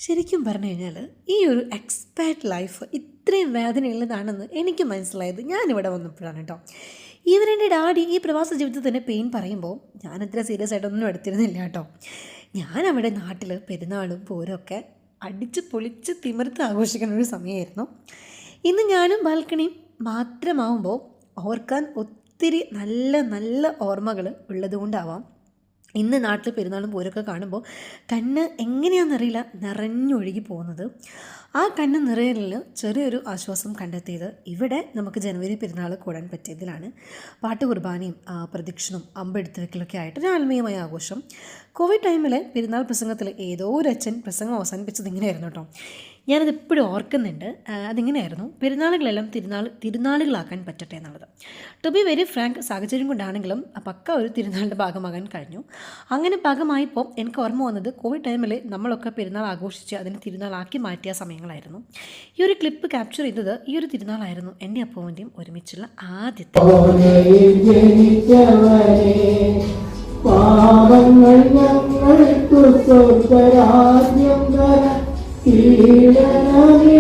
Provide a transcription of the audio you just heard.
ശരിക്കും പറഞ്ഞു കഴിഞ്ഞാൽ ഈ ഒരു എക്സ്പാറ്റ് ലൈഫ് ഇത്രയും വേദനയുള്ളതാണെന്ന് എനിക്ക് മനസ്സിലായത് ഞാനിവിടെ വന്നപ്പോഴാണ് കേട്ടോ. ഇവരെൻ്റെ ഡാഡി ഈ പ്രവാസ ജീവിതത്തിൻ്റെ പെയിൻ പറയുമ്പോൾ ഞാനത്ര സീരിയസ് ആയിട്ടൊന്നും എടുത്തിരുന്നില്ല കേട്ടോ. ഞാനവിടെ നാട്ടിൽ പെരുന്നാളും പൂരമൊക്കെ അടിച്ച് പൊളിച്ച് തിമിർത്ത് ആഘോഷിക്കുന്ന ഒരു സമയമായിരുന്നു. ഇന്ന് ഞാനും ബാൽക്കണിയും മാത്രമാവുമ്പോൾ ഓർക്കാൻ ഒത്തിരി നല്ല നല്ല ഓർമ്മകൾ ഉള്ളതുകൊണ്ടാവാം ഇന്ന് നാട്ടിൽ പെരുന്നാളും പൂരമൊക്കെ കാണുമ്പോൾ കണ്ണ് എങ്ങനെയാണെന്നറിയില്ല നിറഞ്ഞൊഴുകി പോകുന്നത്. ആ കണ്ണ് നിറയലിൽ ചെറിയൊരു ആശ്വാസം കണ്ടെത്തിയത് ഇവിടെ നമുക്ക് ജനുവരി പെരുന്നാൾ കൂടാൻ പറ്റിയതിലാണ്. പാട്ട് കുർബാനയും പ്രദക്ഷിണവും അമ്പെടുത്ത് വെക്കലൊക്കെ ആയിട്ട് ഒരു ആത്മീയമായ ആഘോഷം. കോവിഡ് ടൈമിൽ പെരുന്നാൾ പ്രസംഗത്തിൽ ഏതോ ഒരു അച്ഛൻ പ്രസംഗം അവസാനിപ്പിച്ചത് ഇങ്ങനെയായിരുന്നു കേട്ടോ. ഞാനത് എപ്പോഴും ഓർക്കുന്നുണ്ട്. അതിങ്ങനെയായിരുന്നു: പെരുന്നാളുകളെല്ലാം തിരുനാളുകളാക്കാൻ പറ്റട്ടെ എന്നുള്ളത്. ടു ബി വെരി ഫ്രാങ്ക്, സാഹചര്യം കൊണ്ടാണെങ്കിലും പക്ക ഒരു തിരുനാളിൻ്റെ ഭാഗമാകാൻ കഴിഞ്ഞു. അങ്ങനെ ഭാഗമായപ്പോൾ എനിക്ക് ഓർമ്മ വന്നത് കോവിഡ് ടൈമിൽ നമ്മളൊക്കെ പെരുന്നാൾ ആഘോഷിച്ച് അതിനെ തിരുനാളാക്കി മാറ്റിയ സമയങ്ങളായിരുന്നു. ഈ ഒരു ക്ലിപ്പ് ക്യാപ്ചർ ചെയ്തത് ഈ ഒരു തിരുനാളായിരുന്നു എൻ്റെ അപ്പൂവൻ്റെയും ഒരുമിച്ചുള്ള ആദ്യത്തെ. പാവങ്ങൾ ഞങ്ങൾക്ക് സ്വർഗ്ഗരാജ്യം പീഡനമേ